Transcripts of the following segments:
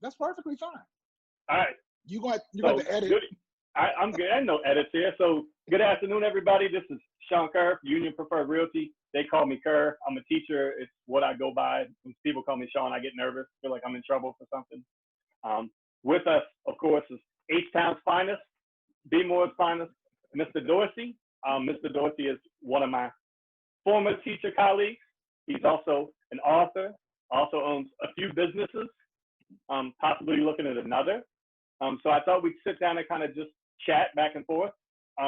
That's perfectly fine. All right. You got So to edit. good. I'm good. I know edits here. So good afternoon, everybody. This is Sean Kerr, Union Preferred Realty. They call me Kerr. I'm a teacher. It's what I go by. When people call me Sean, I get nervous. Feel like I'm in trouble for something. With us, of course, is Htown's finest, Bmore's finest, Mr. Dorsey. Mr. Dorsey is one of my former teacher colleagues. He's also an author, also owns a few businesses, possibly looking at another. So I thought we'd sit down and kind of just chat back and forth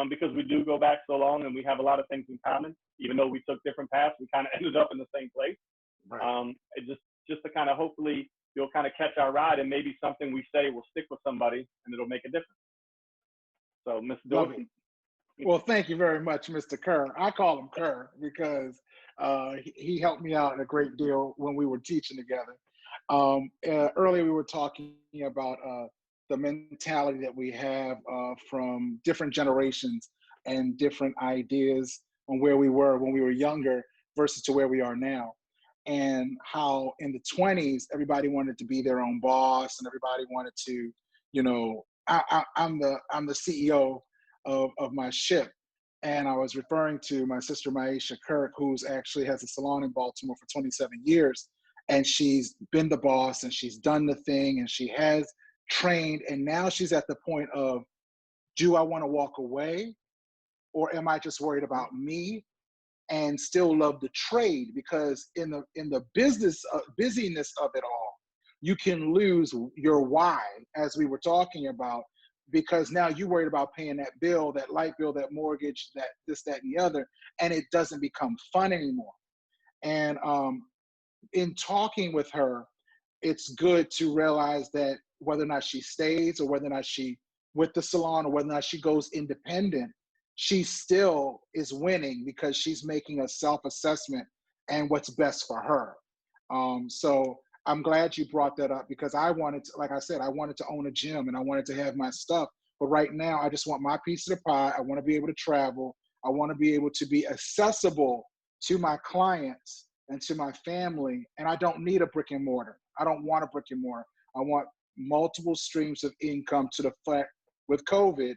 because we do go back so long and we have a lot of things in common. Even though we took different paths, we kind of ended up in the same place. Right. Just to kind of hopefully you'll kind of catch our ride and maybe something we say will stick with somebody and it'll make a difference. So, Mr. Dorsey. Well, thank you very much, Mr. Kerr. I call him Kerr because he helped me out a great deal when we were teaching together. Earlier, we were talking about the mentality that we have from different generations and different ideas on where we were when we were younger versus to where we are now. And how in the 20s, everybody wanted to be their own boss and everybody wanted to, you know, I'm the CEO of my ship. And I was referring to my sister, Maisha Kirk, who's actually has a salon in Baltimore for 27 years. And she's been the boss and she's done the thing and she has trained. And now she's at the point of, do I want to walk away or am I just worried about me and still love the trade? Because in the business busyness of it all, you can lose your why, as we were talking about, because now you're worried about paying that bill, that light bill, that mortgage, that this, that, and the other, and it doesn't become fun anymore. And in talking with her, it's good to realize that whether or not she stays or whether or not she with the salon or whether or not she goes independent, she still is winning because she's making a self-assessment and what's best for her. So I'm glad you brought that up because I wanted to, like I said, I wanted to own a gym and I wanted to have my stuff. But right now, I just want my piece of the pie. I want to be able to travel. I want to be able to be accessible to my clients and to my family. And I don't need a brick and mortar. I don't want a brick and mortar. I want multiple streams of income to the fact with COVID,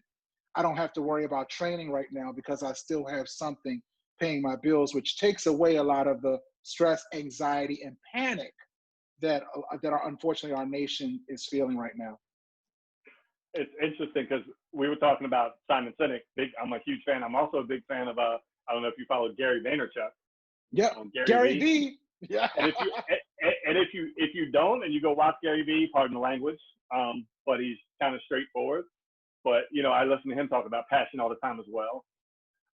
I don't have to worry about training right now because I still have something paying my bills, which takes away a lot of the stress, anxiety, and panic that unfortunately our nation is feeling right now. It's interesting because we were talking about Simon Sinek. I'm a huge fan. I'm also a big fan of I don't know if you follow Gary Vaynerchuk. Yeah, Gary V. Yeah. And if you don't and you go watch Gary V, pardon the language, but he's kind of straightforward. But you know, I listen to him talk about passion all the time as well.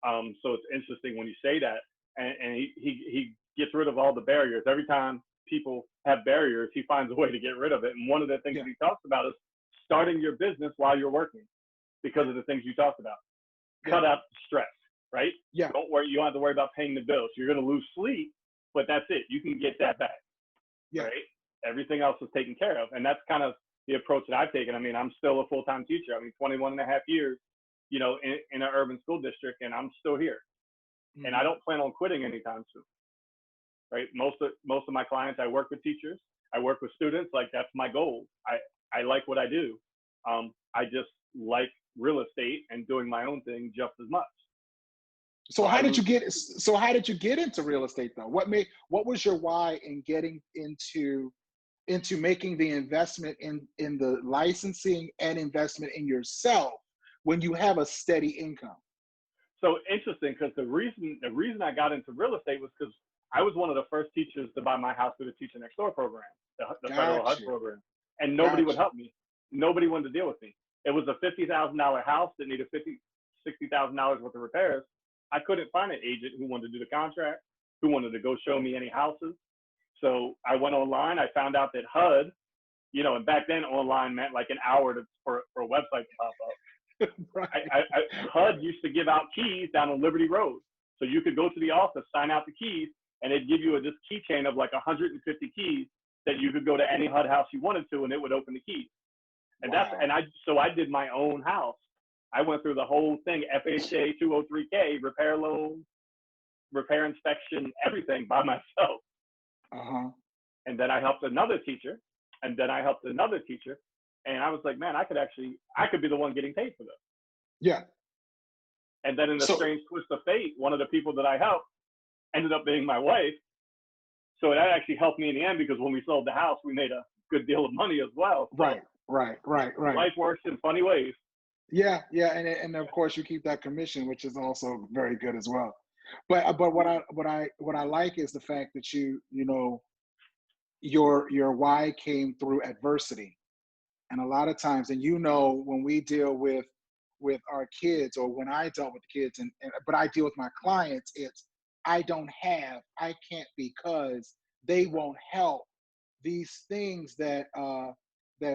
So it's interesting when you say that, and he gets rid of all the barriers. Every time people have barriers, he finds a way to get rid of it. And one of the things that he talks about is starting your business while you're working because of the things you talked about. Cut out stress, right? Yeah. Don't worry. You don't have to worry about paying the bills. You're going to lose sleep, but that's it. You can get that back, right? Everything else is taken care of. And that's kind of the approach that I've taken. I mean, I'm still a full-time teacher. I mean, 21 and a half years, you know, in an urban school district, and I'm still here. Mm-hmm. And I don't plan on quitting anytime soon. Right. Most of my clients, I work with teachers. I work with students. Like that's my goal. I like what I do. I just like real estate and doing my own thing just as much. So how did you get into real estate though? What was your why in getting into making the investment in the licensing and investment in yourself when you have a steady income? So interesting because the reason I got into real estate was because I was one of the first teachers to buy my house through the Teacher Next Door program, the federal HUD program, and nobody would help me. Nobody wanted to deal with me. It was a $50,000 house that needed $60,000 worth of repairs. I couldn't find an agent who wanted to do the contract, who wanted to go show me any houses. So I went online. I found out that HUD, you know, and back then online meant like an hour for a website to pop up. Right. HUD used to give out keys down on Liberty Road. So you could go to the office, sign out the keys, and they'd give you this keychain of like 150 keys that you could go to any HUD house you wanted to, and it would open the keys. And so I did my own house. I went through the whole thing, FHA 203K, repair loan, repair inspection, everything by myself. Uh-huh. And then I helped another teacher And then I helped another teacher, and I was like, man, I could be the one getting paid for this. Yeah. And then in a So strange twist of fate, one of the people that I helped ended up being my wife. So that actually helped me in the end, because when we sold the house, we made a good deal of money as well. So right. life works in funny ways. Yeah, yeah, and of course you keep that commission, which is also very good as well. But what I like is the fact that you know your why came through adversity. And a lot of times, and you know, when we deal with our kids, or when I dealt with kids, but I deal with my clients, it's I can't, because they won't help, these things that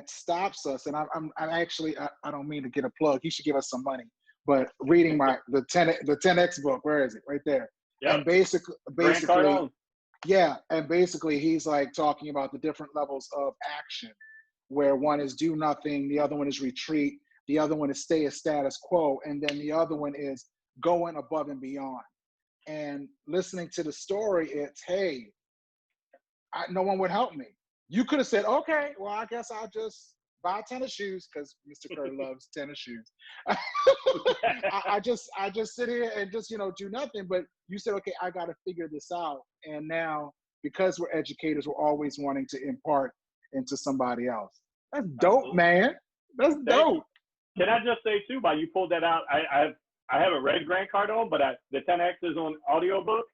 stops us. And I'm actually, I don't mean to get a plug. He should give us some money. But reading the 10X book, where is it? Right there. Yep. And basically, yeah, and basically he's like talking about the different levels of action, where one is do nothing, the other one is retreat, the other one is stay a status quo, and then the other one is going above and beyond. And listening to the story, it's, hey, no one would help me. You could have said, okay, well, I guess I'll just buy tennis shoes, because Mr. Kerr loves tennis shoes. I just sit here and just, do nothing. But you said, okay, I got to figure this out. And now, because we're educators, we're always wanting to impart into somebody else. That's dope, Absolutely. man. That's dope. Can I just say too, while you pulled that out, I have a red Grant Cardone, but the 10X is on audiobook.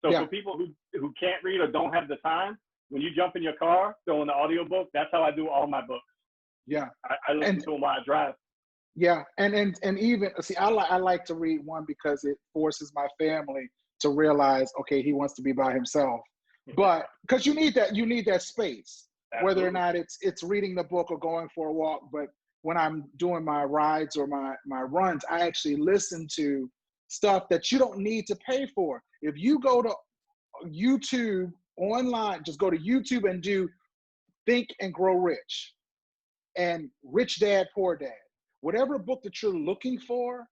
So Yeah. for people who can't read or don't have the time, when you jump in your car, throw in the audiobook. That's how I do all my books. Yeah. I listen to them while I drive. Yeah, and even see, I like to read, one, because it forces my family to realize, okay, he wants to be by himself. But because you need that space, Absolutely. whether or not it's reading the book or going for a walk. But when I'm doing my rides or my runs, I actually listen to stuff that you don't need to pay for. If you go to YouTube online, just go to YouTube and do Think and Grow Rich and Rich Dad, Poor Dad. Whatever book that you're looking for,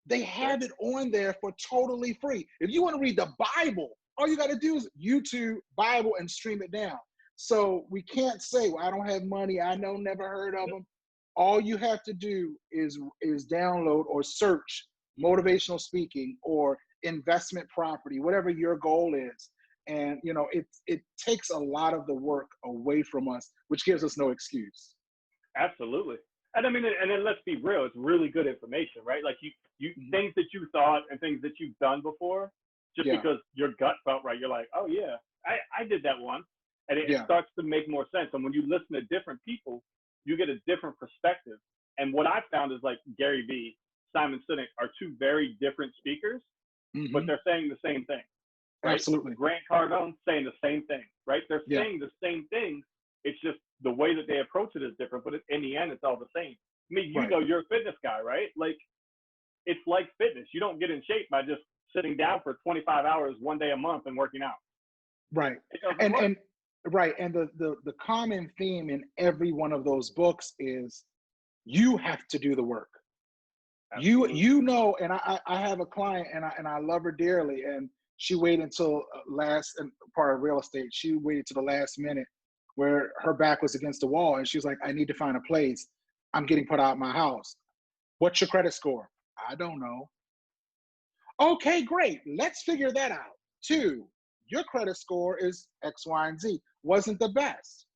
they have it on there for totally free. If you want to read the Bible, all you got to do is YouTube Bible and stream it down. So we can't say, well, I don't have money, I know, never heard of them. All you have to do is download or search motivational speaking or investment property, whatever your goal is. And it takes a lot of the work away from us, which gives us no excuse. Absolutely. And I mean, and then let's be real, it's really good information, right? Like you things that you thought and things that you've done before, just because your gut felt right. You're like, oh yeah, I did that once. And it starts to make more sense. And when you listen to different people, you get a different perspective. And what I've found is, like, Gary Vee, Simon Sinek are two very different speakers, but they're saying the same thing. Right? Absolutely. Grant Cardone saying the same thing, right? They're saying the same thing. It's just the way that they approach it is different, but in the end, it's all the same. I mean, you know, you're a fitness guy, right? Like, it's like fitness. You don't get in shape by just sitting down for 25 hours one day a month and working out. Right. And the common theme in every one of those books is you have to do the work. Absolutely. You know, and I have a client, and I love her dearly, and she waited until part of real estate. She waited to the last minute where her back was against the wall, and she was like, I need to find a place. I'm getting put out of my house. What's your credit score? I don't know. Okay, great. Let's figure that out. 2, your credit score is X, Y, and Z. Wasn't the best,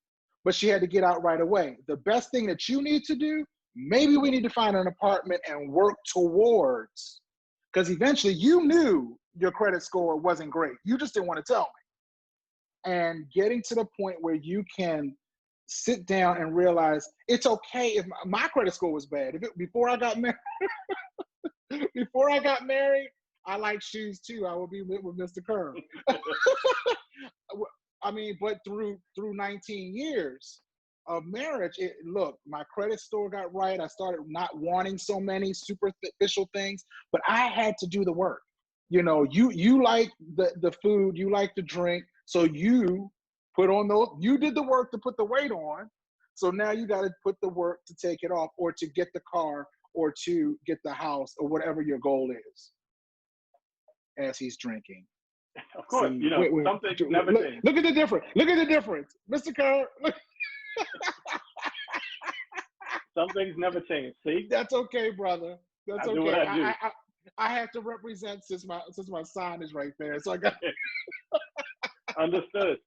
but she had to get out right away. The best thing that you need to do, maybe we need to find an apartment and work towards, because eventually you knew your credit score wasn't great. You just didn't want to tell me. And getting to the point where you can sit down and realize it's okay if my credit score was bad. Before I got married, I like shoes too. I will be with Mr. Kerr. I mean, but through 19 years of marriage, look, my credit score got right. I started not wanting so many superficial things, but I had to do the work. You know, you like the food, you like the drink, so you put on you did the work to put the weight on. So now you got to put the work to take it off, or to get the car, or to get the house, or whatever your goal is. As he's drinking. Of course, some things never change. Look at the difference. Look at the difference. Mr. Kerr, look. Some things never change. See, That's okay, brother. That's I do what okay. I do. I have to represent since my sign is right there. So I got Understood.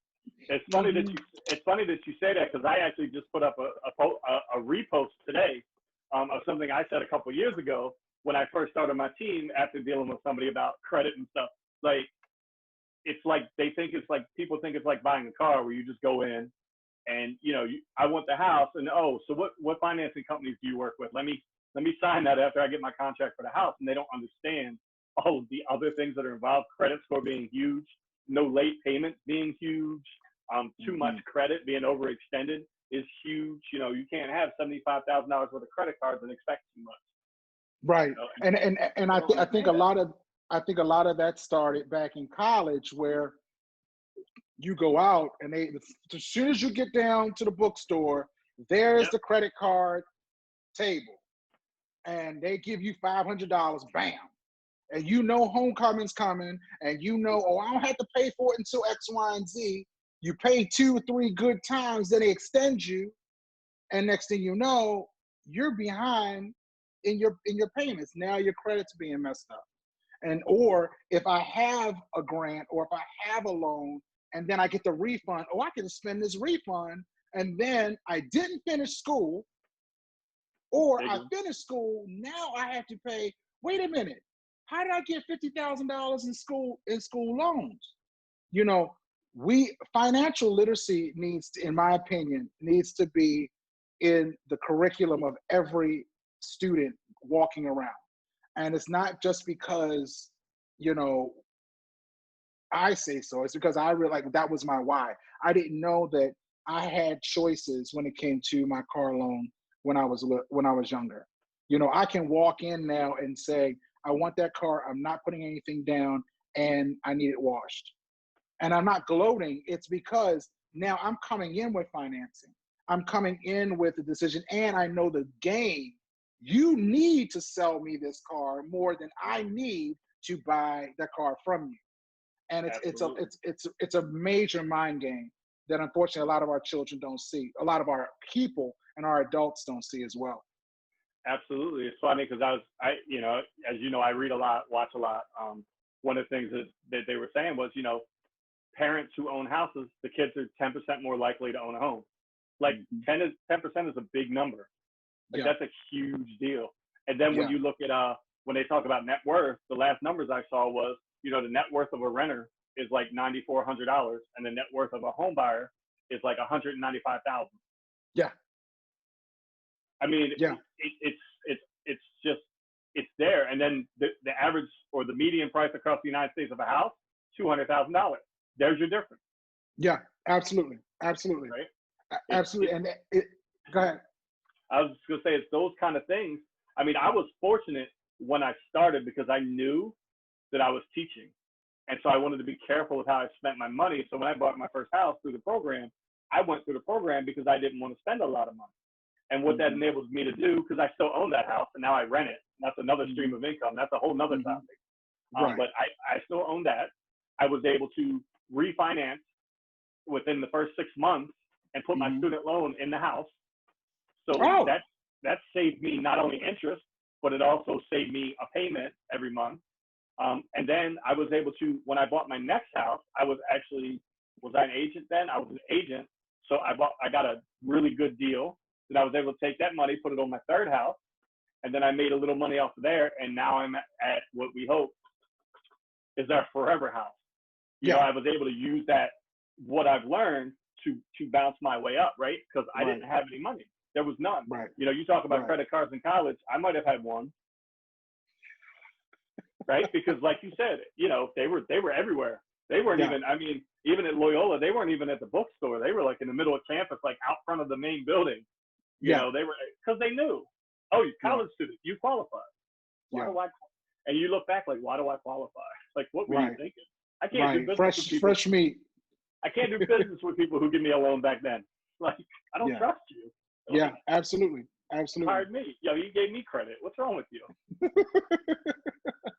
It's funny that you say that, because I actually just put up a repost today of something I said a couple years ago when I first started my team after dealing with somebody about credit and stuff. Like, it's like people think it's like buying a car where you just go in and I want the house, and so what financing companies do you work with? Let me sign that after I get my contract for the house. And they don't understand all of the other things that are involved. Credit score being huge, no late payments being huge, too much credit being overextended is huge. You can't have $75,000 worth of credit cards and expect too much. right. And I think a lot of that started back in college, where you go out and as soon as you get down to the bookstore, there's the credit card table, and they give you $500, bam, and homecoming's coming, and I don't have to pay for it until X, Y, and Z. You pay 2 or 3 good times, then they extend you, and next thing you know, you're behind in your payments. Now your credit's being messed up. Or if I have a grant, or if I have a loan, and then I get the refund, I can spend this refund, and then I didn't finish school, or I finished school, now I have to pay. Wait a minute, how did I get $50,000 in school loans? Financial literacy in my opinion, needs to be in the curriculum of every student walking around. And it's not just because, I say so. It's because I really that was my why. I didn't know that I had choices when it came to my car loan when I was younger. I can walk in now and say, I want that car. I'm not putting anything down, and I need it washed. And I'm not gloating. It's because now I'm coming in with financing. I'm coming in with a decision, and I know the game. You need to sell me this car more than I need to buy that car from you. And it's a major mind game that unfortunately a lot of our children don't see. A lot of our people and our adults don't see as well. Absolutely. It's funny because as I read a lot, watch a lot. One of the things that they were saying was, parents who own houses, the kids are 10% more likely to own a home. Like 10% is a big number. Like that's a huge deal. And then when you look at when they talk about net worth, the last numbers I saw was, the net worth of a renter is like $9,400, and the net worth of a home buyer is like $195,000. Yeah. I mean, it's there. And then the average or the median price across the United States of a house, $200,000. There's your difference. Yeah, absolutely. Absolutely. Right? Absolutely. Go ahead. I was just going to say, it's those kind of things. I mean, I was fortunate when I started because I knew that I was teaching. And so I wanted to be careful with how I spent my money. So when I bought my first house through the program, I went through the program because I didn't want to spend a lot of money. And what that enables me to do, because I still own that house and now I rent it. That's another stream of income. That's a whole nother topic. Right. But I still own that. I was able to refinance within the first 6 months and put my student loan in the house. So that saved me not only interest, but it also saved me a payment every month. And then I was able to, when I bought my next house, was I an agent then? I was an agent. So I got a really good deal. Then I was able to take that money, put it on my third house, and then I made a little money off of there. And now I'm at what we hope is our forever house. I was able to use what I've learned to bounce my way up, right? Because I didn't have any money. There was none. Right. You talk about credit cards in college. I might have had one. Right? Because like you said, they were everywhere. They weren't even at Loyola, they weren't even at the bookstore. They were like in the middle of campus, like out front of the main building. They were, because they knew, you're a college student, you qualify. Why do I? And you look back like, why do I qualify? Like, what were you thinking? I can't do business with people. Fresh meat. I can't do business with people who give me a loan back then. Like, I don't trust you. Yeah, absolutely. Absolutely. Hired me. You gave me credit. What's wrong with you?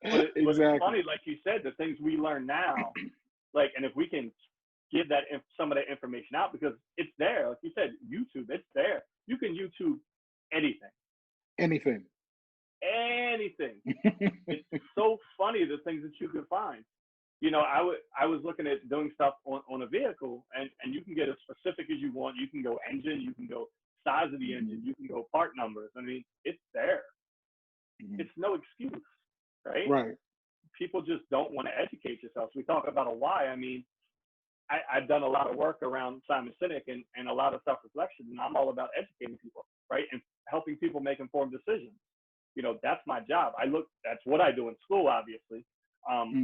But exactly. It's funny, like you said, the things we learn now, like, and if we can give some of that information out, because it's there. Like you said, YouTube, it's there. You can YouTube anything. Anything. It's so funny, the things that you can find. You know, I was looking at doing stuff on a vehicle, and you can get as specific as you want. You can go engine, you can go size of the engine, you can go part numbers. I mean, it's there. It's no excuse, right? Right. People just don't want to educate themselves. We talk about a why. I mean, I've done a lot of work around Simon Sinek and a lot of self-reflection, and I'm all about educating people, right? And helping people make informed decisions. You know, that's my job. That's what I do in school, obviously.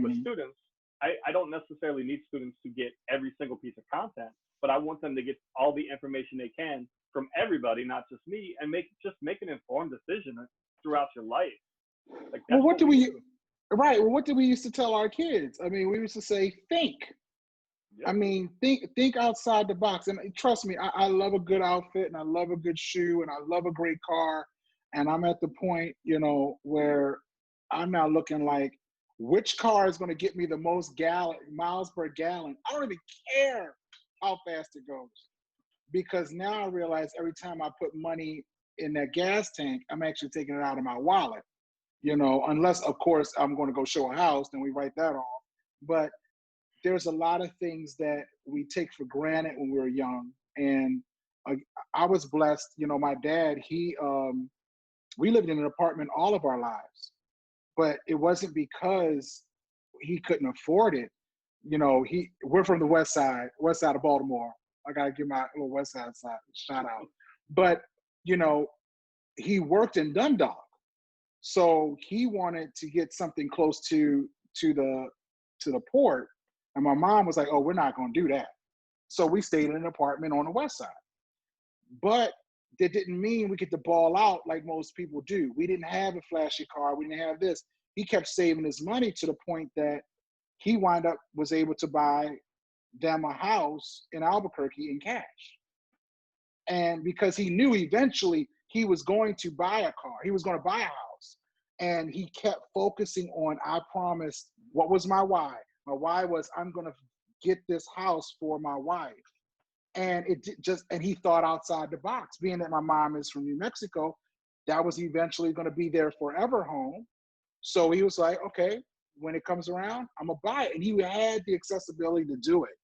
With students, I don't necessarily need students to get every single piece of content, but I want them to get all the information they can from everybody, not just me, and make an informed decision throughout your life. Like, that's what do we used to tell our kids? I mean, we used to say, think. Yep. I mean, think outside the box. And trust me, I love a good outfit, and I love a good shoe, and I love a great car. And I'm at the point, you know, where I'm now looking like, which car is going to get me the most miles per gallon? I don't even care how fast it goes, because now I realize every time I put money in that gas tank, I'm actually taking it out of my wallet. You know, unless, of course, I'm going to go show a house, then we write that off. But there's a lot of things that we take for granted when we were young. And I was blessed. You know, my dad, we lived in an apartment all of our lives, but it wasn't because he couldn't afford it. You know, we're from the west side of Baltimore. I got to give my little west side shout out. But, you know, he worked in Dundalk. So he wanted to get something close to the port. And my mom was like, oh, we're not going to do that. So we stayed in an apartment on the west side. But that didn't mean we get to ball out like most people do. We didn't have a flashy car. We didn't have this. He kept saving his money to the point that he was able to buy them a house in Albuquerque in cash. And because he knew eventually he was going to buy a car, he was going to buy a house. And he kept focusing on, I promised, what was my why? My why was, I'm going to get this house for my wife. And and he thought outside the box. Being that my mom is from New Mexico, that was eventually going to be their forever home. So he was like, okay, when it comes around, I'm going to buy it. And he had the accessibility to do it.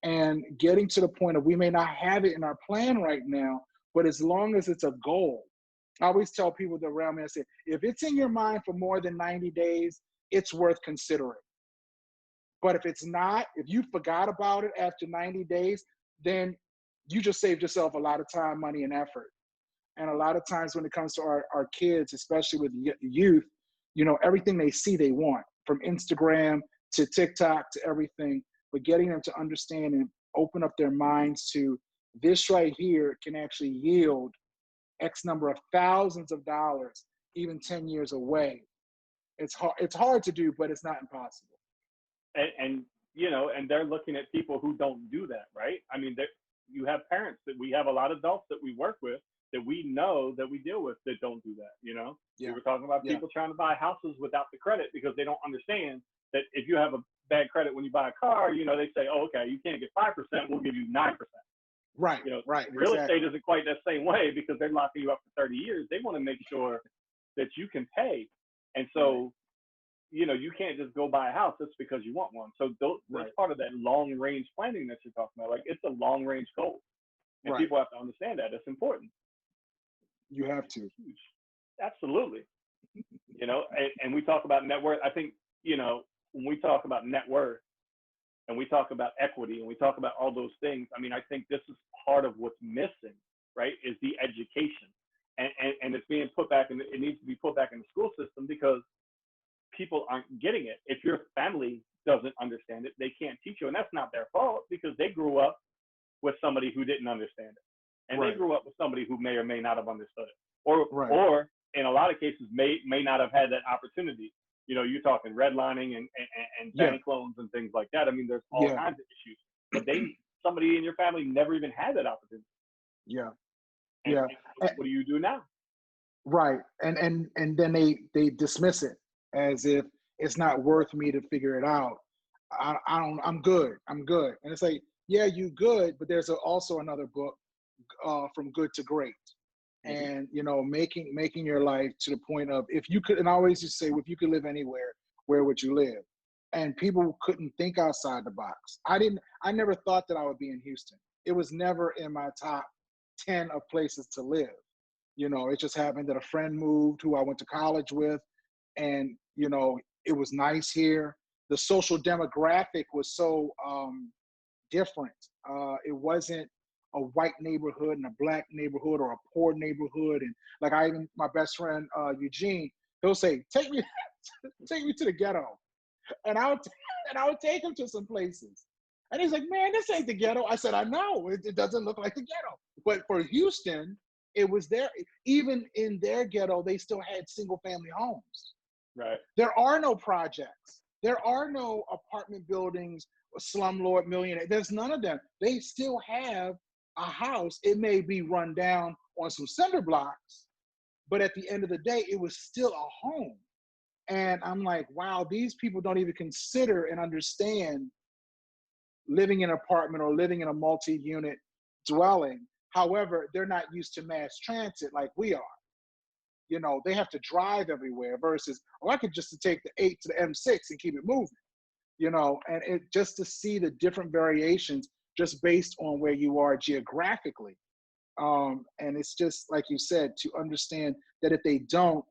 And getting to the point of, we may not have it in our plan right now, but as long as it's a goal. I always tell people around me, I say, if it's in your mind for more than 90 days, it's worth considering. But if it's not, if you forgot about it after 90 days, then you just saved yourself a lot of time, money, and effort. And a lot of times when it comes to our kids, especially with youth, you know, everything they see, they want, from Instagram to TikTok to everything. But getting them to understand and open up their minds to this right here can actually yield X number of thousands of dollars, even 10 years away. It's hard to do, but it's not impossible. And you know, and they're looking at people who don't do that, right? I mean, you have parents we have a lot of adults that we work with that we know that we deal with that don't do that, you know? Yeah. We were talking about people trying to buy houses without the credit because they don't understand that if you have a bad credit when you buy a car, you know, they say, oh, okay, you can't get 5%, we'll give you 9%. Right, you know, right. Real estate isn't quite that same way because they're locking you up for 30 years. They want to make sure that you can pay. And so, you know, you can't just go buy a house just because you want one. So that's part of that long range planning that you're talking about. Like, it's a long range goal. And people have to understand that. It's important. You have to. Huge. Absolutely. You know, and we talk about net worth. I think, you know, when we talk about net worth and we talk about equity and we talk about all those things, I mean, I think this is part of what's missing, right, is the education. And it's being put back in, it needs to be put back in the school system because people aren't getting it. If your family doesn't understand it, they can't teach you. And that's not their fault because they grew up with somebody who didn't understand it. And they grew up with somebody who may or may not have understood it. Or in a lot of cases, may not have had that opportunity. You know, you're talking redlining and bank loans and things like that. I mean, there's all kinds of issues. But somebody in your family never even had that opportunity. Yeah. And what do you do now? Right. And then they dismiss it as if it's not worth me to figure it out. I'm good. And it's like, yeah, you good, but there's also another book, From Good to Great. Hmm. And making your life to the point of, if you could, and I always just say, if you could live anywhere, where would you live? And people couldn't think outside the box. I never thought that I would be in Houston. It was never in my top 10 of places to live. It just happened that a friend moved who I went to college with, and it was nice here. The social demographic was so different. It wasn't a white neighborhood and a black neighborhood or a poor neighborhood. And like, my best friend Eugene, he'll say, "Take me, take me to the ghetto," and I would take him to some places. And he's like, "Man, this ain't the ghetto." I said, "I know, it doesn't look like the ghetto." But for Houston, it was there. Even in their ghetto, they still had single family homes. Right. There are no projects. There are no apartment buildings, slumlord millionaire. There's none of them. They still have a house. It may be run down on some cinder blocks, but at the end of the day, it was still a home. And I'm like, wow, these people don't even consider and understand living in an apartment or living in a multi-unit dwelling. However, they're not used to mass transit like we are. They have to drive everywhere versus, oh, I could just take the 8 to the M6 and keep it moving. And it just to see the different variations just based on where you are geographically. And it's just like you said, to understand that if they don't,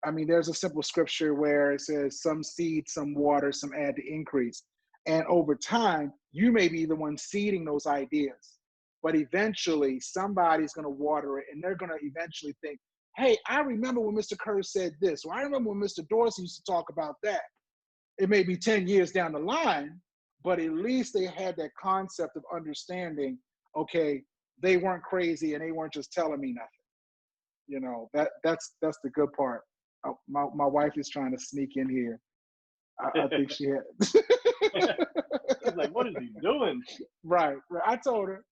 I mean, there's a simple scripture where it says, some seed, some water, some add to increase. And over time, you may be the one seeding those ideas, but eventually somebody's going to water it, and they're going to eventually think, hey, I remember when Mr. Kerr said this, or I remember when Mr. Dorsey used to talk about that. It may be 10 years down the line, but at least they had that concept of understanding, okay, they weren't crazy and they weren't just telling me nothing. That's the good part. My wife is trying to sneak in here. I think she had. He's like, what is he doing? Right. I told her.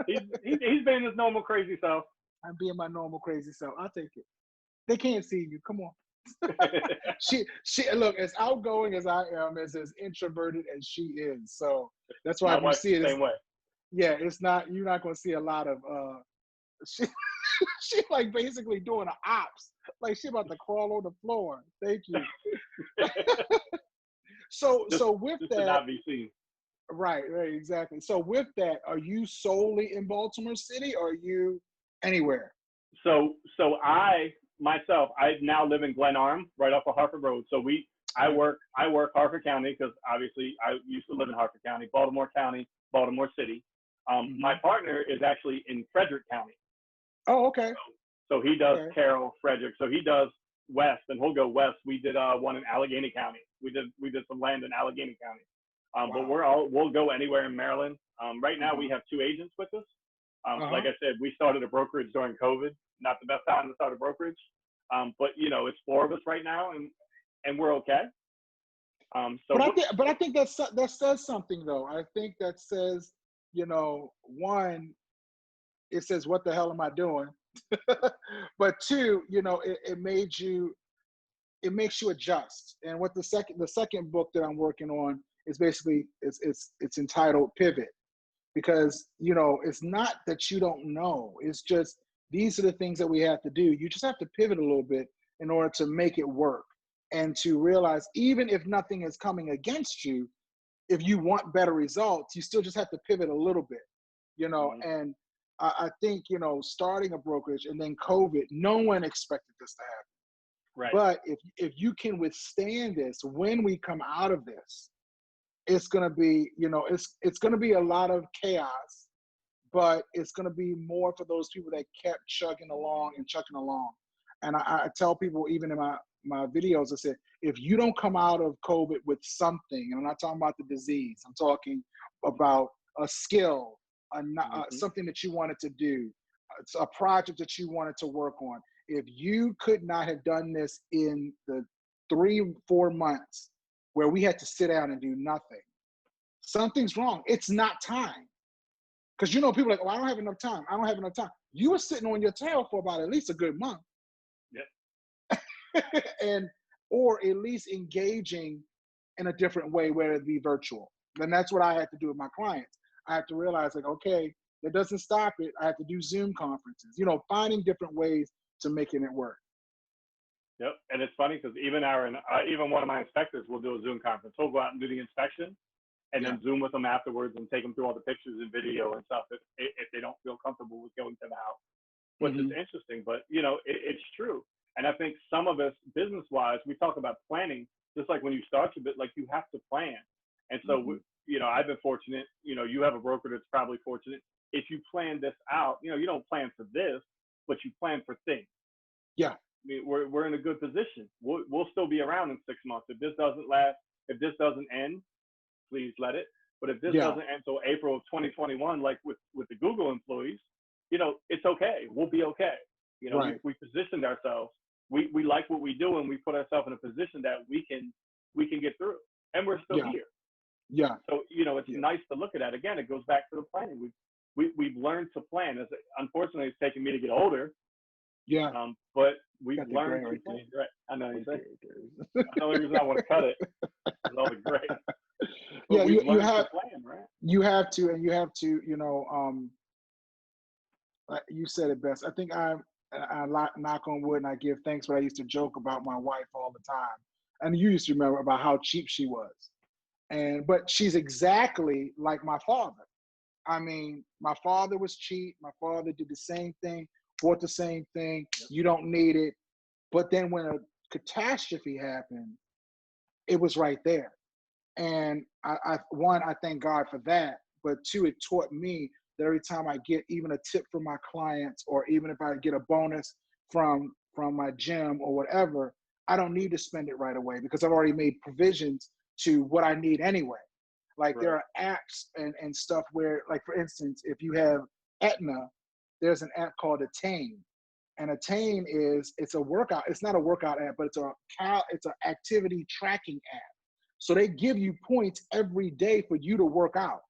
He's being his normal crazy self. I'm being my normal crazy self. I'll take it. They can't see you. Come on. she look, as outgoing as I am, as introverted as she is. So that's why My if you wife's see the it, same way. yeah, you're not going to see a lot of. She she like basically doing an ops, like she about to crawl on the floor. Thank you. So with just to that, not be seen. right, exactly. So with that, are you solely in Baltimore City, or are you anywhere? So I myself, I now live in Glen Arm, right off of Harford Road. So I work Harford County, because obviously I used to live in Harford County, Baltimore County, Baltimore City. My partner is actually in Frederick County. Oh, okay. So he does Carroll, Frederick. So he does west, and he'll go west. We did one in Allegheny County. We did some land in Allegheny County. Wow. But we'll go anywhere in Maryland. Right now we have 2 agents with us. Like I said, we started a brokerage during COVID. Not the best time to start a brokerage, but it's 4 of us right now, and we're okay. But I think that says something, though. I think that says, one, it says, what the hell am I doing? But 2, it makes you adjust. And what the second book that I'm working on is basically, it's entitled Pivot, because it's not that you don't know, it's just these are the things that we have to do. You just have to pivot a little bit in order to make it work, and to realize, even if nothing is coming against you, if you want better results, you still just have to pivot a little bit. And I think starting a brokerage and then COVID, no one expected this to happen. Right. But if you can withstand this, when we come out of this, it's going to be, it's going to be a lot of chaos, but it's going to be more for those people that kept chugging along. And I tell people, even in my videos, I said, if you don't come out of COVID with something, and I'm not talking about the disease, I'm talking about a skill, something that you wanted to do, a project that you wanted to work on. If you could not have done this in the 3-4 months where we had to sit down and do nothing, something's wrong. It's not time. Because people are like, oh, I don't have enough time. I don't have enough time. You were sitting on your tail for about at least a good month. Yep. Or at least engaging in a different way, whether it be virtual. And that's what I had to do with my clients. I have to realize like, okay, that doesn't stop it. I have to do Zoom conferences, you know, finding different ways to making it work. Yep. And it's funny because even one of my inspectors will do a Zoom conference. He'll go out and do the inspection and then Zoom with them afterwards and take them through all the pictures and video and stuff if they don't feel comfortable with going to the house, which is interesting. But, you know, it's true. And I think some of us business-wise, we talk about planning, just like when you start your bit, like you have to plan. And so, you know, I've been fortunate, you know, you have a broker that's probably fortunate. If you plan this out, you know, you don't plan for this, but you plan for things. Yeah. I mean, we're in a good position. We'll still be around in 6 months. If this doesn't last, if this doesn't end, please let it. But if this doesn't end until April of 2021, like with the Google employees, you know, it's okay. We'll be okay. You know, we positioned ourselves. We like what we do, and we put ourselves in a position that we can get through, and we're still here. Yeah. So, you know, it's nice to look at that. Again, it goes back to the planning. We've learned to plan. Unfortunately, it's taken me to get older. Yeah. But we've learned to plan. Right. I know you say. That's the only reason I want to cut it. It's all the great. Yeah, you have to plan, right? You have to, and you have to, you know, you said it best. I think I knock on wood and I give thanks, but I used to joke about my wife all the time. And you used to remember about how cheap she was. But she's exactly like my father. I mean, my father was cheap. My father did the same thing, bought the same thing. You don't need it. But then when a catastrophe happened, it was right there. And one, I thank God for that. But two, it taught me that every time I get even a tip from my clients, or even if I get a bonus from my gym or whatever, I don't need to spend it right away because I've already made provisions to what I need anyway. Like there are apps and stuff where, like for instance, if you have Aetna, there's an app called Htown. And Htown it's a workout. It's not a workout app, but it's an activity tracking app. So they give you points every day for you to work out.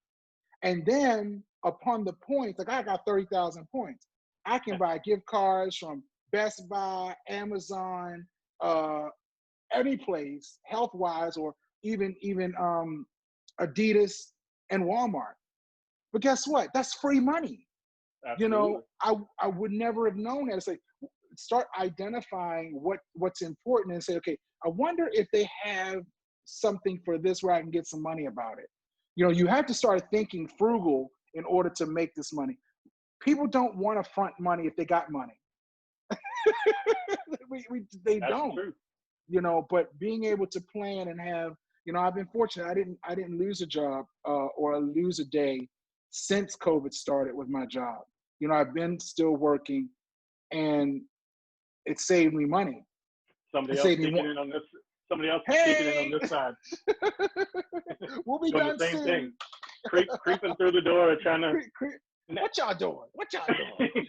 And then upon the points, like I got 30,000 points, I can buy gift cards from Best Buy, Amazon, any place, health-wise, or even Adidas and Walmart. But guess what? That's free money. Absolutely. You know, I would never have known that. It's like, start identifying what's important and say, okay, I wonder if they have something for this where I can get some money about it. You know, you have to start thinking frugal in order to make this money. People don't want to front money if they got money. They That's don't. True. You know, but being able to plan and have, you know, I've been fortunate. I didn't lose a job or lose a day since COVID started with my job. You know, I've been still working, and it saved me money. Somebody else kicking in on this. Somebody else kicking in on this side. We'll be doing done the same soon. thing. Creeping through the door, trying to. What y'all doing? What y'all doing?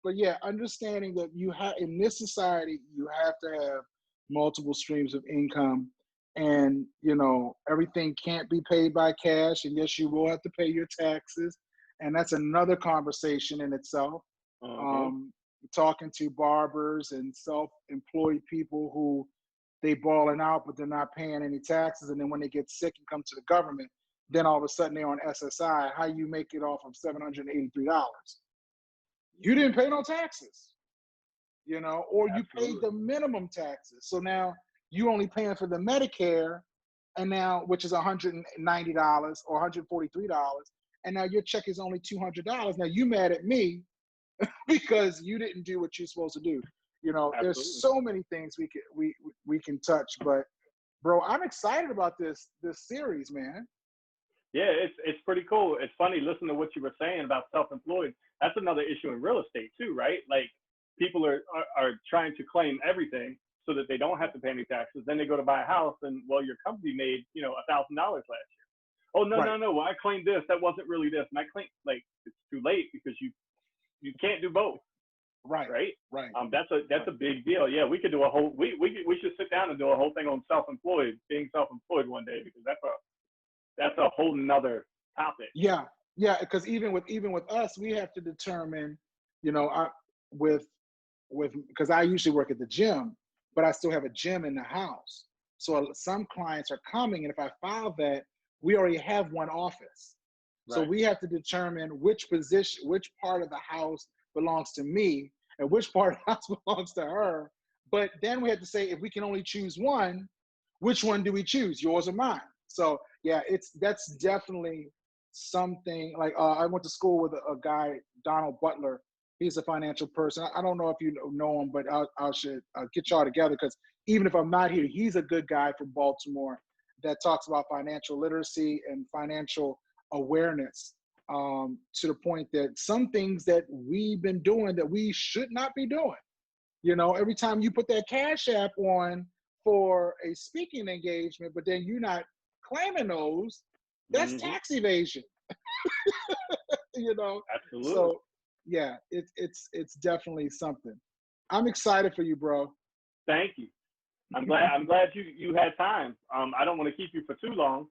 But yeah, understanding that you have in this society, you have to have multiple streams of income, and you know everything can't be paid by cash. And yes, you will have to pay your taxes, and that's another conversation in itself. Talking to barbers and self-employed people who they balling out, but they're not paying any taxes. And then when they get sick and come to the government, then all of a sudden they're on SSI. How you make it off of $783? You didn't pay no taxes, you know, or you paid the minimum taxes. So now you only paying for the Medicare, and now, which is $190 or $143. And now your check is only $200. Now you mad at me because you didn't do what you're supposed to do. You know, there's so many things we can touch, but bro, I'm excited about this series, man. Yeah, it's pretty cool. It's funny listening to what you were saying about self-employed. That's another issue in real estate too, right? Like people are trying to claim everything so that they don't have to pay any taxes. Then they go to buy a house, and well, your company made $1,000 last year. Oh no, no. Well, I claimed this. That wasn't really this, and I claimed like it's too late because you can't do both. Right. That's a big deal. Yeah, we could do a whole. We should sit down and do a whole thing on being self-employed one day, because that's a whole nother topic. Yeah, because even with us, we have to determine, you know, because I usually work at the gym, but I still have a gym in the house. So some clients are coming, and if I file that, we already have one office. So Right. we have to determine which position, which part of the house belongs to me and which part of the house belongs to her. But then we have to say, if we can only choose one, which one do we choose, yours or mine? So yeah, that's definitely something. Like I went to school with a guy, Donald Butler. He's a financial person. I don't know if you know him, but I should get y'all together, because even if I'm not here, he's a good guy from Baltimore that talks about financial literacy and financial awareness, to the point that some things that we've been doing that we should not be doing. You know, every time you put that Cash App on for a speaking engagement, but then you're not claiming those, that's Mm-hmm. tax evasion. You know, Absolutely. so yeah, it's definitely something. I'm excited for you, bro. Thank you. I'm glad you had time. I don't want to keep you for too long,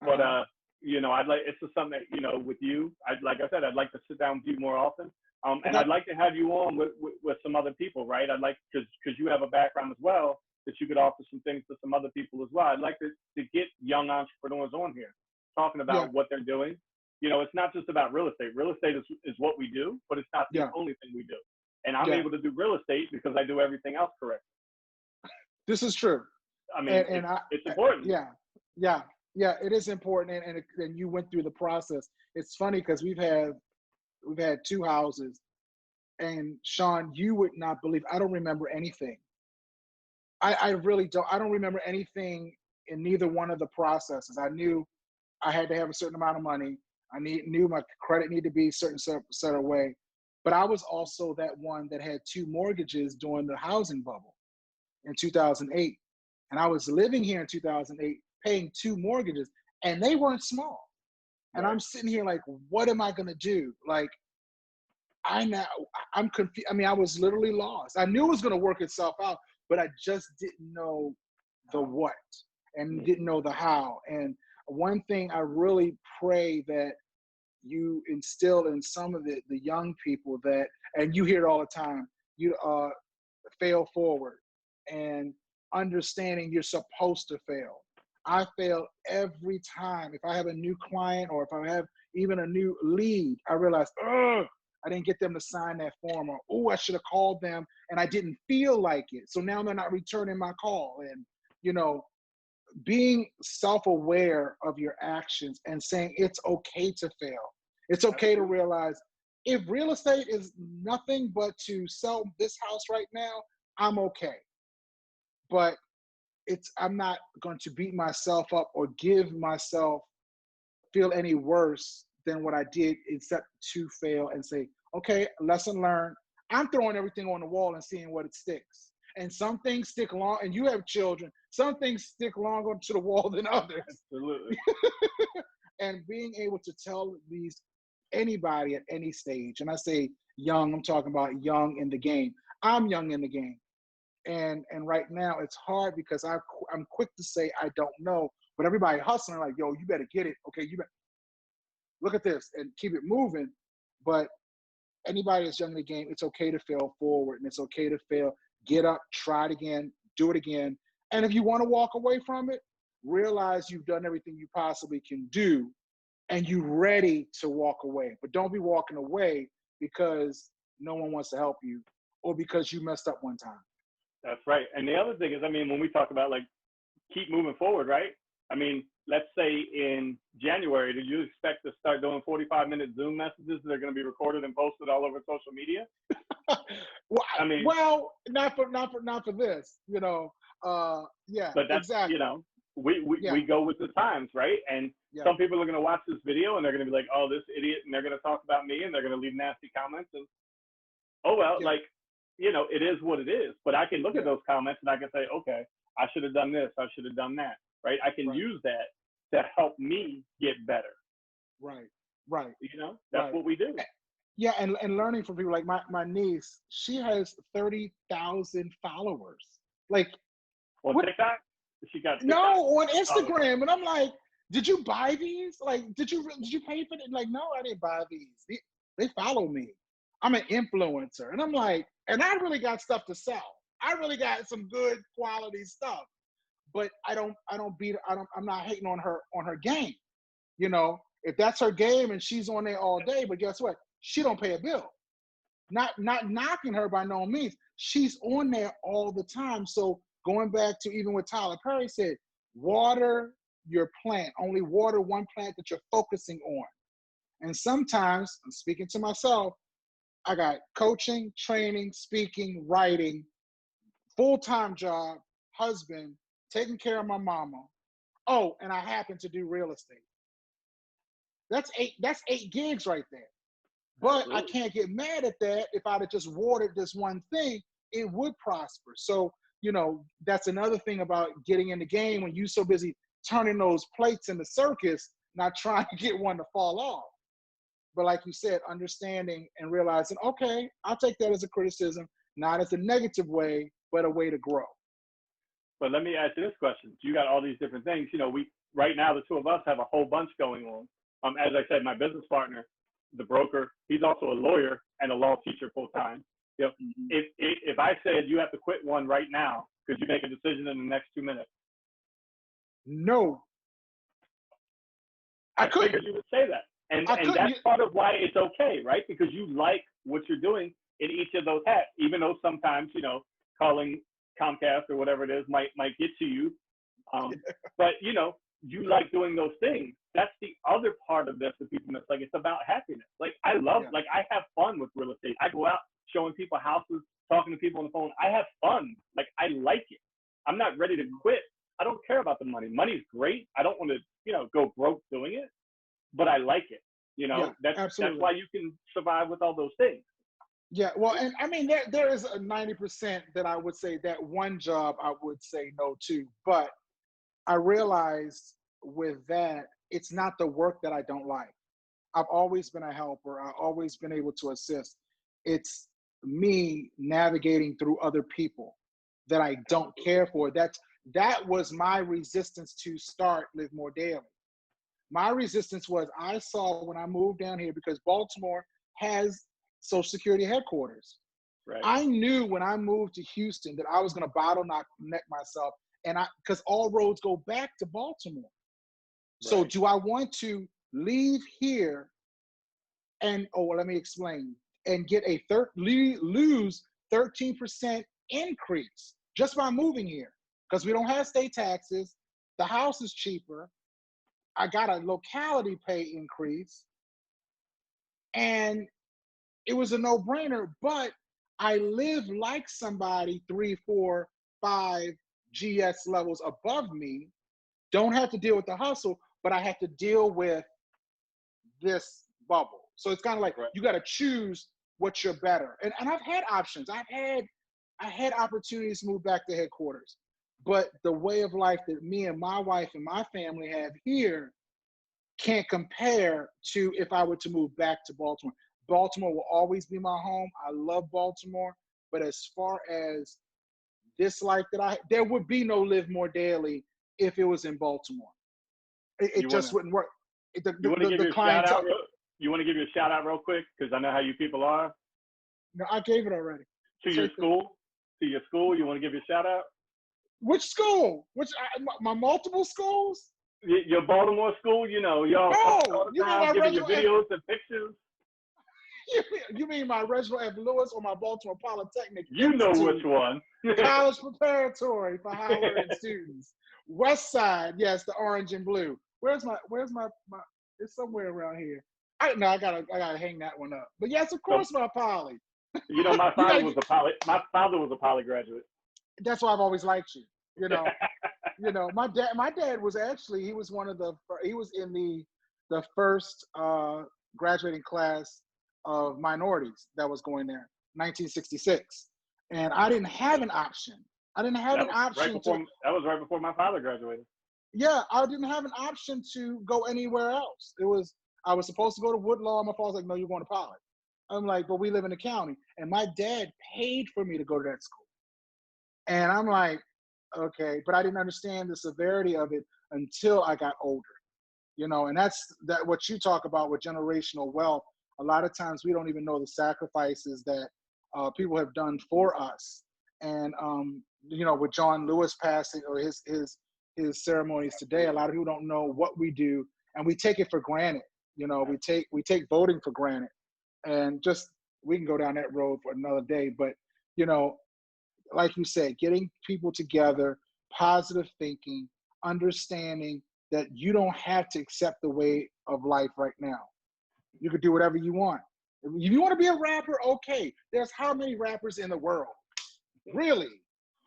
but Uh-huh. I'd like, it's just something that, with you, like I said, I'd like to sit down with you more often. And Okay. I'd like to have you on with some other people, right? I'd like, because you have a background as well, that you could offer some things to some other people as well. I'd like to get young entrepreneurs on here talking Yeah. about what they're doing. It's not just about real estate. Real estate is what we do, but it's not the Yeah. only thing we do. And I'm Yeah. able to do real estate because I do everything else correct. This is true. I mean, And it's important. yeah, yeah, yeah, it is important. And you went through the process. It's funny because we've had two houses, and Sean, you would not believe, I don't remember anything. I really don't. I don't remember anything in neither one of the processes. I knew I had to have a certain amount of money. Knew my credit needed to be a certain set of way. But I was also that one that had two mortgages during the housing bubble in 2008. And I was living here in 2008, paying two mortgages, and they weren't small. And Right. I'm sitting here like, what am I gonna do? Like, I'm confused. I mean, I was literally lost. I knew it was gonna work itself out, but I just didn't know the what and Mm-hmm. didn't know the how. And one thing I really pray that you instill in some of the young people, that, and you hear it all the time, you fail forward, and understanding you're supposed to fail. I fail every time. If I have a new client, or if I have even a new lead, I realize, oh, I didn't get them to sign that form, or oh, I should have called them and I didn't feel like it. So now they're not returning my call. And, you know, being self-aware of your actions and saying it's okay to fail. It's okay to Absolutely. realize, if real estate is nothing but to sell this house right now, I'm okay. But I'm not going to beat myself up or give myself feel any worse than what I did, except to fail and say, okay, lesson learned. I'm throwing everything on the wall and seeing what it sticks. And some things stick long, and you have children, some things stick longer to the wall than others. Absolutely. And being able to tell these anybody at any stage, and I say young, I'm talking about young in the game. I'm young in the game. And right now it's hard because I'm quick to say I don't know, but everybody hustling like, yo, you better get it. Okay, you better look at this and keep it moving. But anybody that's young in the game, it's okay to fail forward, and it's okay to fail. Get up, try it again, do it again. And if you want to walk away from it, realize you've done everything you possibly can do, and you're ready to walk away. But don't be walking away because no one wants to help you, or because you messed up one time. That's right. And the other thing is, I mean, when we talk about like keep moving forward, right? I mean, let's say in January, do you expect to start doing 45-minute Zoom messages that are going to be recorded and posted all over social media? well, I mean, well, not for this, yeah, but that's, exactly. we Yeah, go with the times, right? And yeah, some people are going to watch this video and they're going to be like, oh, this idiot, and they're going to talk about me and they're going to leave nasty comments. And oh, well, yeah, like, it is what it is. But I can look at yeah. those comments and I can say, okay, I should have done this. I should have done that, right? I can Right, use that to help me get better. right, right, That's right. what we do. Yeah, and learning from people like my niece, she has 30,000 followers. Like, On what? TikTok, she got No, TikTok. on Oh, okay. Instagram, and I'm like, did you buy these? Like, did you pay for it? Like, no, I didn't buy these. They follow me. I'm an influencer, and I'm like, and I really got stuff to sell. I really got some good quality stuff. but I'm not hating on her game. You know, if that's her game and she's on there all day, but guess what? She don't pay a bill. Not knocking her by no means. She's on there all the time. So going back to even what Tyler Perry said, water your plant. Only water one plant that you're focusing on. And sometimes, I'm speaking to myself, I got coaching, training, speaking, writing, full-time job, husband, taking care of my mama. Oh, and I happen to do real estate. That's eight gigs right there. But I can't get mad at that. If I'd have just watered this one thing, it would prosper. So, you know, that's another thing about getting in the game when you're so busy turning those plates in the circus, not trying to get one to fall off. But like you said, understanding and realizing, okay, I'll take that as a criticism, not as a negative way, but a way to grow. But let me ask you this question. You got all these different things. You know, right now, the two of us have a whole bunch going on. As I said, my business partner, the broker, he's also a lawyer and a law teacher full time. You know, if I said you have to quit one right now, could you make a decision in the next 2 minutes? No. I figured you would say that. And that's part of why it's okay, right? Because you like what you're doing in each of those hats, even though sometimes, you know, calling Comcast or whatever it is might get to you. But, you know, you like doing those things. That's the other part of this that people miss. Like, it's about happiness. Like, I love, like, I have fun with real estate. I go out showing people houses, talking to people on the phone. I have fun. Like, I like it. I'm not ready to quit. I don't care about the money. Money's great. I don't want to, you know, go broke doing it, but I like it. You know, that's why you can survive with all those things. Yeah, well, and I mean, there is a 90% that I would say that one job I would say no to, but I realized with that, it's not the work that I don't like. I've always been a helper. I've always been able to assist. It's me navigating through other people that I don't care for. That was my resistance to start Live More Daily. My resistance was I saw when I moved down here, because Baltimore has Social Security headquarters. Right. I knew when I moved to Houston that I was going to bottleneck myself, and because all roads go back to Baltimore. Right. So do I want to leave here and, let me explain, and get lose 13% increase just by moving here? Because we don't have state taxes. The house is cheaper. I got a locality pay increase. And it was a no-brainer, but I live like somebody 3, 4, 5 GS levels above me. Don't have to deal with the hustle, but I have to deal with this bubble. So it's kind of like you got to choose what you're better. And I've had options. I had opportunities to move back to headquarters, but the way of life that me and my wife and my family have here can't compare to if I were to move back to Baltimore. Baltimore will always be my home. I love Baltimore, but as far as this life there would be no Live More Daily if it was in Baltimore. It just wouldn't work. You want to give you a shout out real quick? Because I know how you people are. No, I gave it already. To your school, you want to give your shout out? Which school? My multiple schools? Your Baltimore school, you know, y'all all the time giving you videos and pictures. You mean my Reginald F. Lewis or my Baltimore Polytechnic? You know which one. College preparatory for higher ed students. West Side, yes, the orange and blue. Where's my it's somewhere around here. I gotta hang that one up. But yes, of course, my poly. You know, my father was a poly graduate. That's why I've always liked you. You know, my dad was actually, he was in the first graduating class of minorities that was going there, 1966. And I didn't have an option. That was right before my father graduated. Yeah, I didn't have an option to go anywhere else. I was supposed to go to Woodlawn. My father was like, no, you're going to Poly. I'm like, but we live in the county. And my dad paid for me to go to that school. And I'm like, okay, but I didn't understand the severity of it until I got older. You know, and that's what you talk about with generational wealth. A lot of times we don't even know the sacrifices that people have done for us. And with John Lewis passing, or his ceremonies today, a lot of people don't know what we do, and we take it for granted. We take voting for granted, and just we can go down that road for another day. But like you said, getting people together, positive thinking, understanding that you don't have to accept the way of life right now. You could do whatever you want. If you want to be a rapper, okay. There's how many rappers in the world? Really?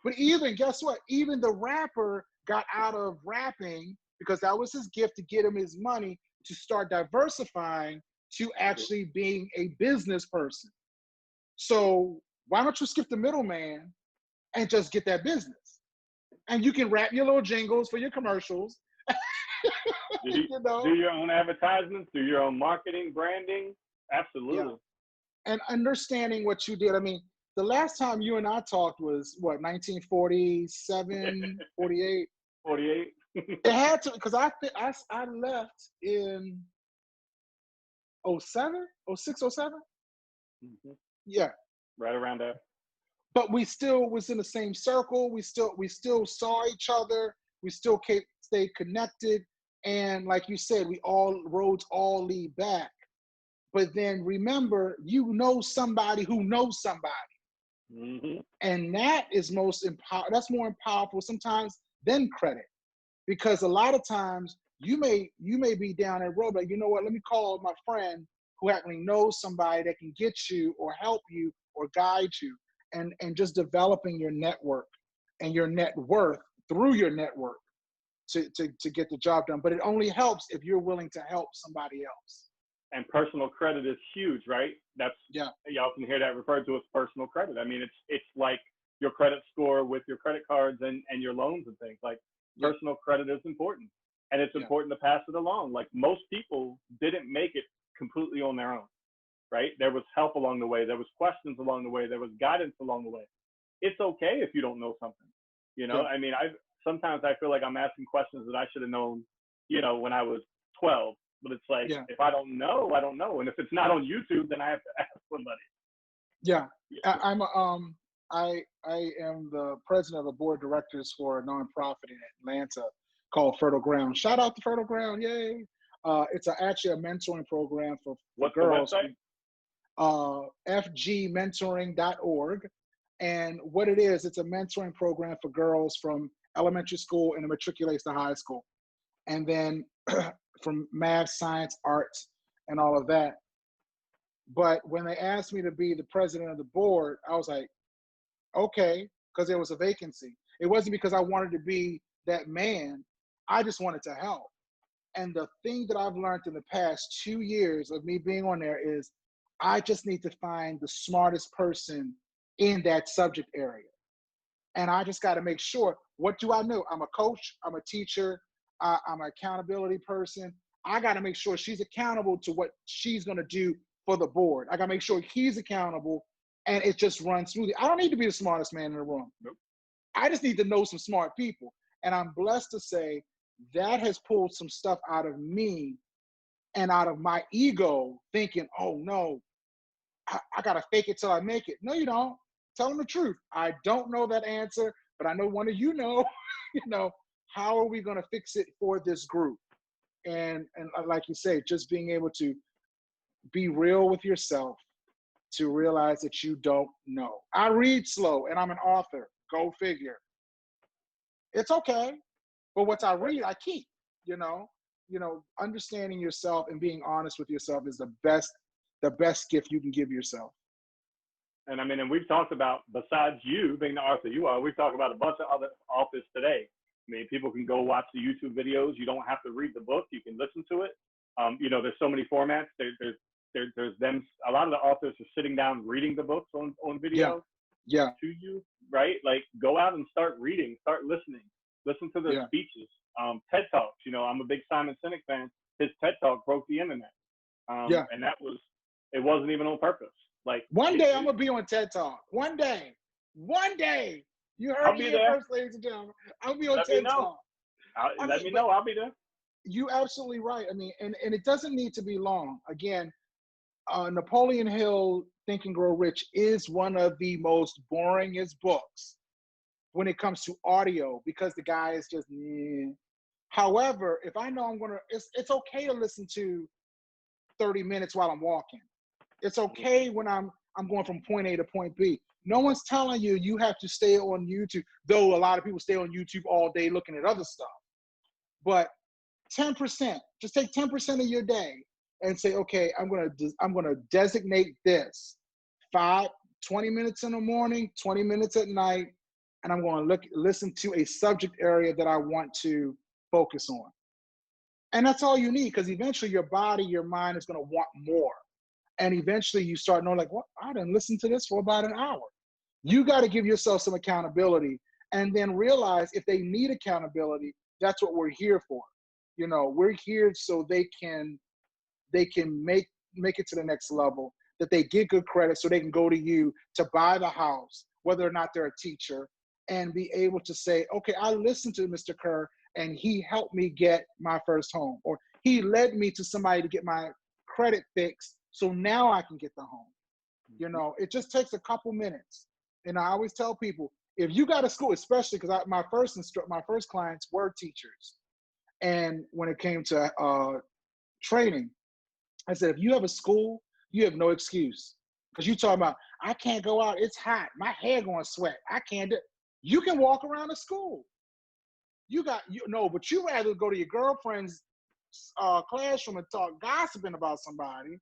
But guess what? Even the rapper got out of rapping because that was his gift to get him his money to start diversifying to actually being a business person. So why don't you skip the middleman and just get that business? And you can rap your little jingles for your commercials. Do your own advertisements, do your own marketing, branding. Absolutely. Yeah. And understanding what you did. I mean, the last time you and I talked was what, 1947, 48? 48. It had to, because I left in 07, 06, 07? Mm-hmm. Yeah. Right around there. But we still was in the same circle. We still saw each other. We still stayed connected. And like you said, roads all lead back. But then remember, somebody who knows somebody. Mm-hmm. And that is that's more powerful sometimes than credit. Because a lot of times you may be down that road, but you know what, let me call my friend who actually knows somebody that can get you or help you or guide you, and just developing your network and your net worth through your network to get the job done. But it only helps if you're willing to help somebody else. And personal credit is huge, right? You often hear that referred to as personal credit. I mean, it's like your credit score with your credit cards and your loans and things. Like personal credit is important, and it's important to pass it along. Like most people didn't make it completely on their own, right? There was help along the way. There was questions along the way. There was guidance along the way. It's okay if you don't know something, I mean, sometimes I feel like I'm asking questions that I should have known, when I was 12. But it's like, if I don't know, I don't know. And if it's not on YouTube, then I have to ask somebody. Yeah. I am the president of the board of directors for a nonprofit in Atlanta called Fertile Ground. Shout out to Fertile Ground. Yay. It's actually a mentoring program for girls. The website? FGmentoring.org. And what it is, it's a mentoring program for girls from elementary school and matriculates to high school. And then from math, science, arts, and all of that. But when they asked me to be the president of the board, I was like, okay, because there was a vacancy. It wasn't because I wanted to be that man. I just wanted to help. And the thing that I've learned in the past 2 years of me being on there is I just need to find the smartest person in that subject area. And I just got to make sure, what do I know? I'm a coach, I'm a teacher, I'm an accountability person. I got to make sure she's accountable to what she's going to do for the board. I got to make sure he's accountable, and it just runs smoothly. I don't need to be the smartest man in the room. Nope. I just need to know some smart people. And I'm blessed to say that has pulled some stuff out of me and out of my ego thinking, oh no, I got to fake it till I make it. No, you don't. Tell them the truth. I don't know that answer, but I know one of you know, how are we going to fix it for this group? And like you say, just being able to be real with yourself, to realize that you don't know. I read slow and I'm an author. Go figure. It's okay. But what I read, I keep, understanding yourself and being honest with yourself is the best gift you can give yourself. And I mean, and we've talked about, besides you being the author you are, we've talked about a bunch of other authors today. I mean, people can go watch the YouTube videos. You don't have to read the book. You can listen to it. There's so many formats. There's them. A lot of the authors are sitting down reading the books on video to you, right? Like, go out and start reading, start listening, listen to their speeches. TED Talks. I'm a big Simon Sinek fan. His TED Talk broke the internet. And it wasn't even on purpose. Like, one day I'm gonna be on TED Talk. One day. You heard me first, ladies and gentlemen. I'll be on TED Talk. Let me know. I'll be there. You're absolutely right. I mean, and it doesn't need to be long. Again, Napoleon Hill Think and Grow Rich is one of the most boringest books when it comes to audio, because the guy is just, However, if I know it's okay to listen to 30 minutes while I'm walking. It's okay when I'm going from point A to point B. No one's telling you you have to stay on YouTube, though a lot of people stay on YouTube all day looking at other stuff. But 10%, just take 10% of your day and say, okay, I'm gonna designate this 20 minutes in the morning, 20 minutes at night, and I'm going to listen to a subject area that I want to focus on. And that's all you need, because eventually your body, your mind is going to want more. And eventually you start knowing, like, well, I didn't listen to this for about an hour. You got to give yourself some accountability, and then realize if they need accountability, that's what we're here for. You know, we're here so they can make it to the next level, that they get good credit so they can go to you to buy the house, whether or not they're a teacher, and be able to say, okay, I listened to Mr. Kerr and he helped me get my first home, or he led me to somebody to get my credit fixed, so now I can get the home. You know, it just takes a couple minutes. And I always tell people, if you got a school, especially because my first clients were teachers, and when it came to training, I said, if you have a school, you have no excuse, because you talking about, I can't go out, it's hot, my hair going to sweat, I can't do. You can walk around the school. But you rather go to your girlfriend's classroom and talk gossiping about somebody.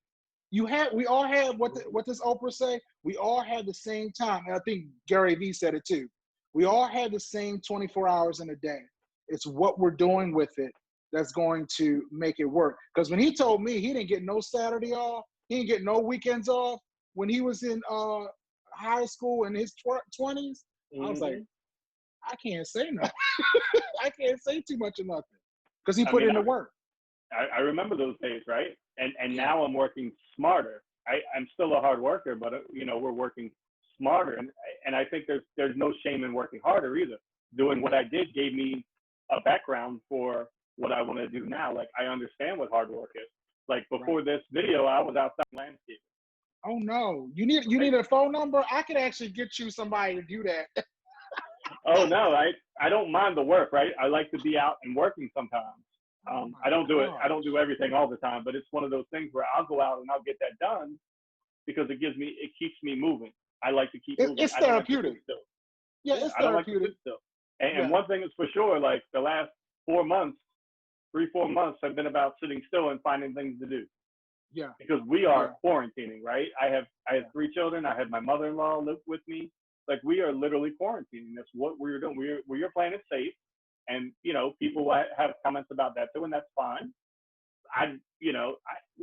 We all have what does Oprah say? We all have the same time, and I think Gary Vee said it too. We all have the same 24 hours in a day. It's what we're doing with it that's going to make it work. Because when he told me he didn't get no Saturday off, he didn't get no weekends off when he was in high school in his 20s, I was like, I can't say nothing. I can't say too much of nothing, because he put in the work. I remember those days, right? And now I'm working smarter. I'm still a hard worker, but you know, we're working smarter, and I think there's no shame in working harder either. Doing what I did gave me a background for what I want to do now. Like, I understand what hard work is. Like, before this video, I was outside landscaping. Oh no, you need a phone number? I could actually get you somebody to do that. Oh no, I don't mind the work, right? I like to be out and working sometimes. I don't do it. I don't do everything all the time, but it's one of those things where I'll go out and I'll get that done because it keeps me moving. I like to keep moving. It's therapeutic. Yeah, it's therapeutic. Like to sit still. And one thing is for sure, like the last 4 months, 3-4 months have been about sitting still and finding things to do. Yeah. Because we are quarantining, right? I have 3 children. I have my mother-in-law live with me. Like, we are literally quarantining. That's what we're doing. We're playing it safe. And, you know, people have comments about that too, and that's fine.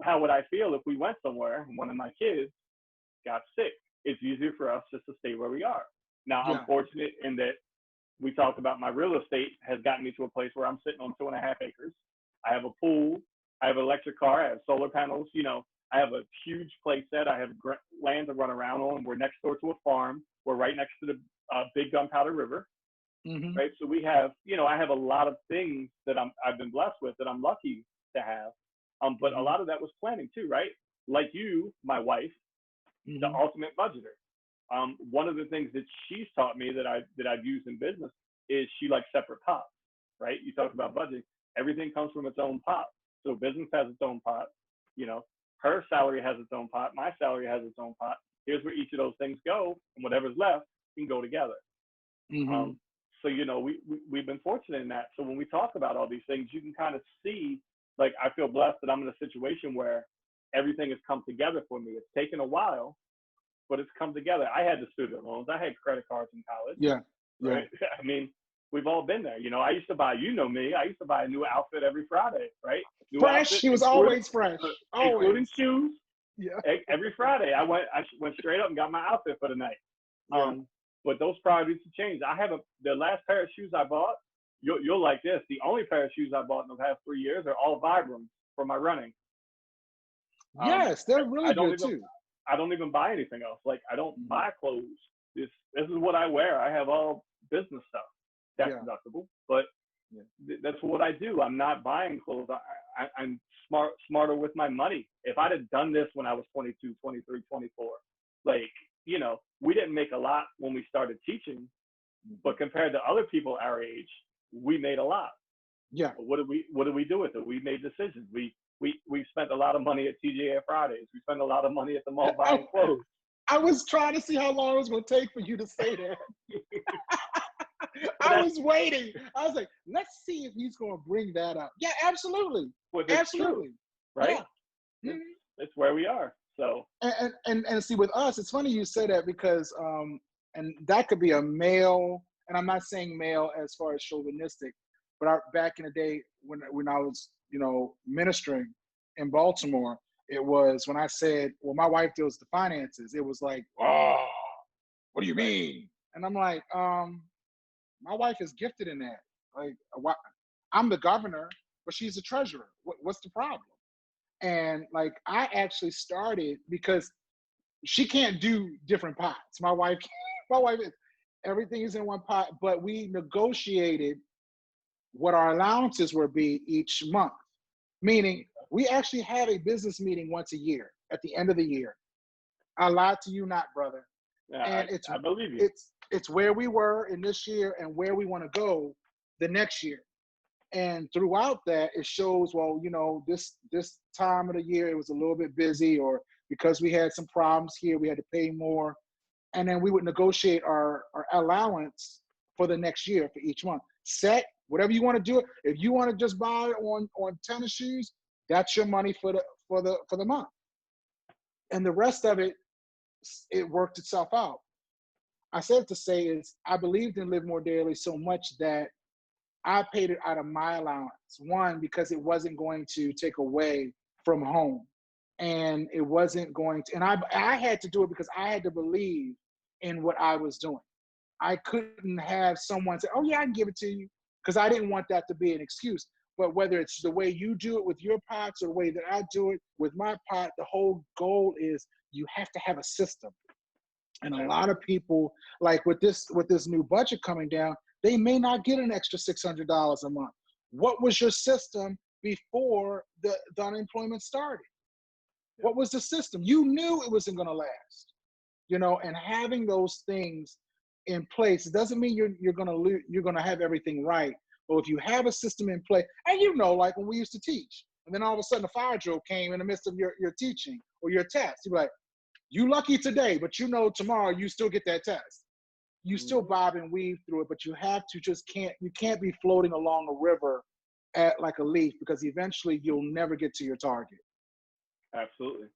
How would I feel if we went somewhere and one of my kids got sick? It's easier for us just to stay where we are. Now, I'm fortunate in that we talked about my real estate has gotten me to a place where I'm sitting on 2.5 acres. I have a pool. I have an electric car. I have solar panels. You know, I have a huge play set. I have land to run around on. We're next door to a farm. We're right next to the big Gunpowder River. Mm-hmm. Right. So we have, I have a lot of things that I've been blessed with that I'm lucky to have. But a lot of that was planning too, right? Like you, my wife, the ultimate budgeter. One of the things that she's taught me that I've used in business is she likes separate pots, right? You talked about budgeting. Everything comes from its own pot. So business has its own pot. Her salary has its own pot. My salary has its own pot. Here's where each of those things go, and whatever's left can go together. Mm-hmm. So, we've been fortunate in that. So when we talk about all these things, you can kind of see, like, I feel blessed that I'm in a situation where everything has come together for me. It's taken a while, but it's come together. I had the student loans. I had credit cards in college. Yeah. Right? I mean, we've all been there. I used to buy, me, I used to buy a new outfit every Friday, right? New fresh. Outfit, he was always fresh. Including shoes. Yeah. Every Friday, I went straight up and got my outfit for the night. Yeah. But those priorities have changed. The last pair of shoes I bought, you'll like this. The only pair of shoes I bought in the past 3 years are all Vibrams for my running. Yes, they're really good too. I don't even buy anything else. Like, I don't buy clothes. This is what I wear. I have all business stuff, tax deductible, but that's what I do. I'm not buying clothes. I'm smarter with my money. If I'd have done this when I was 22, 23, 24, Like, you know, we didn't make a lot when we started teaching, but compared to other people our age, we made a lot. Yeah. But what did we do with it? We made decisions. We spent a lot of money at TGI Fridays. We spent a lot of money at the mall buying clothes. I was trying to see how long it was going to take for you to say that. I was waiting. I was like, let's see if he's going to bring that up. Yeah, absolutely. Well, absolutely. True, right? Yeah. It's where we are. So. And see, with us, it's funny you say that because, and that could be a male, and I'm not saying male as far as chauvinistic, but back in the day when I was, you know, ministering in Baltimore, it was when I said, well, my wife deals with the finances, it was like, oh, what do you mean? And I'm like, my wife is gifted in that. Like, I'm the governor, but she's the treasurer. What's the problem? And like, I actually started because she can't do different pots. My wife is, everything is in one pot, but we negotiated what our allowances would be each month. Meaning, we actually have a business meeting once a year at the end of the year. I lied to you not, brother. Yeah, and I believe you. It's where we were in this year and where we want to go the next year. And throughout that, it shows, well, you know, this time of the year, it was a little bit busy, or because we had some problems here, we had to pay more. And then we would negotiate our allowance for the next year for each month. Set whatever you want to do. If you want to just buy on tennis shoes, that's your money for the month. And the rest of it, it worked itself out. I said to say is, I believed in Live More Daily so much that I paid it out of my allowance. One, because it wasn't going to take away from home. And it wasn't going to, and I had to do it because I had to believe in what I was doing. I couldn't have someone say, oh yeah, I can give it to you, because I didn't want that to be an excuse. But whether it's the way you do it with your pots or the way that I do it with my pot, the whole goal is you have to have a system. And a lot of people, like with this new budget coming down, they may not get an extra $600 a month. What was your system before the unemployment started? What was the system? You knew it wasn't going to last, you know. And having those things in place, it doesn't mean you're going to have everything right. But if you have a system in place, and you know, like when we used to teach, and then all of a sudden a fire drill came in the midst of your teaching or your test, you'd be like, you lucky today, but you know tomorrow you still get that test. You still bob and weave through it, but you have to you can't be floating along a river at like a leaf, because eventually you'll never get to your target. Absolutely.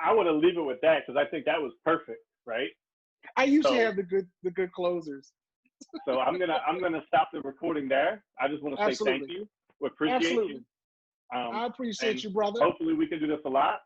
I want to leave it with that because I think that was perfect, right? I usually have the good closers. So I'm gonna stop the recording there. I just want to say thank you. We appreciate you. I appreciate you, brother. Hopefully we can do this a lot.